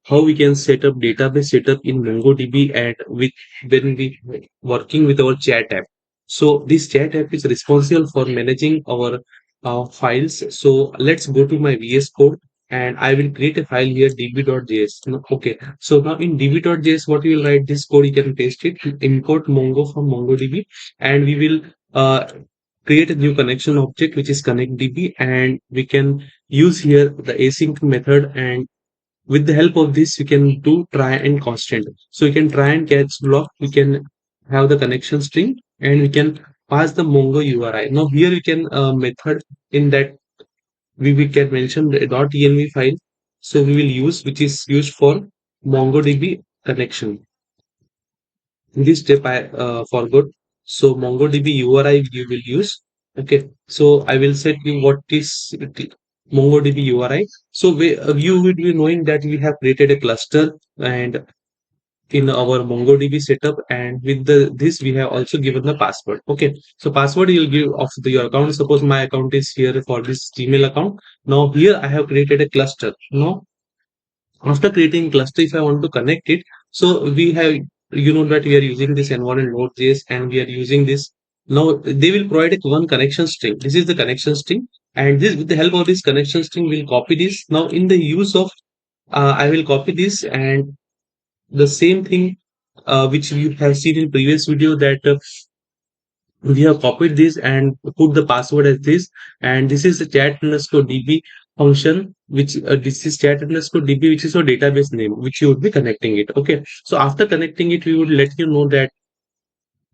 how we can set up database setup in MongoDB and with when we working with our chat app. So this chat app is responsible for managing our files. So let's go to my VS Code and I will create a file here db.js. Okay. So now in db.js, what you will write this code, you can paste it, import Mongo from MongoDB, and we will create a new connection object which is connectdb, and we can use here the async method, and with the help of this we can do try and constant. So we can try and catch block, we can have the connection string, and we can pass the mongo uri. Now here we can method in that we can mention the .env file, so we will use which is used for mongodb connection. In this step I forgot, so mongodb uri you will use. Okay, so I will set you what is mongodb uri. So you will be knowing that we have created a cluster and in our mongodb setup, and with the this we have also given the password. Okay, so password you'll give of your account. Suppose my account is here for this gmail account. Now here I have created a cluster. Now after creating cluster, if I want to connect it, so we have, you know, that we are using this environment node.js and we are using this. Now they will provide a one connection string. This is the connection string, and this with the help of this connection string we'll copy this. Now in the use of I will copy this, and the same thing which you have seen in previous video, that we have copied this and put the password as this, and this is the chat underscore db function, which this is chat underscore db, which is your database name, which you would be connecting it. Okay, so after connecting it we would let you know that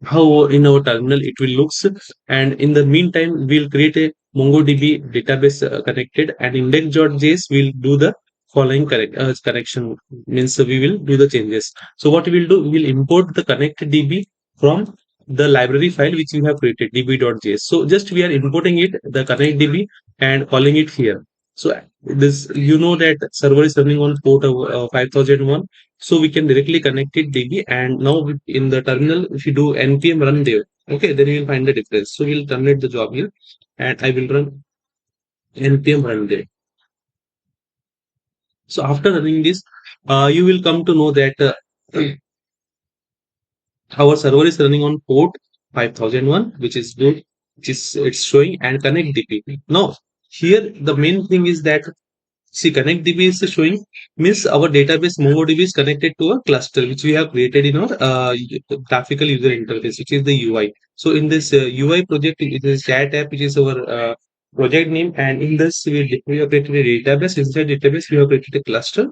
how in our terminal it will looks, and in the meantime we'll create a mongodb database connected, and index.js will do the following connection, means we will do the changes. So what we will do, we will import the connected db from the library file which we have created db.js. So just we are importing it, the connect db, and calling it here. So this, you know, that server is running on port of 5001, so we can directly connect it db, and now in the terminal if you do npm run there, okay, then you will find the difference. So we'll terminate the job here, and I will run npm run there. So after running this, you will come to know that our server is running on port 5001, which is good, which is it's showing, and connect db. Now here the main thing is that, see, connectdb is showing, means our database MongoDB is connected to a cluster which we have created in our graphical user interface, which is the UI. So in this UI project, it is chat app, which is our project name, and in this we have created a database. Inside database, we have created a cluster,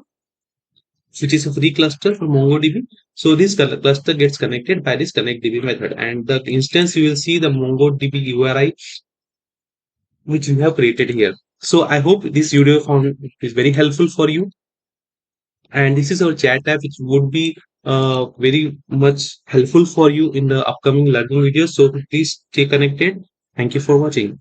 which is a free cluster for MongoDB. So this cluster gets connected by this connectdb method, and the instance you will see the MongoDB URI which we have created here. So I hope this video found is very helpful for you. And this is our chat app, which would be very much helpful for you in the upcoming learning videos. So please stay connected. Thank you for watching.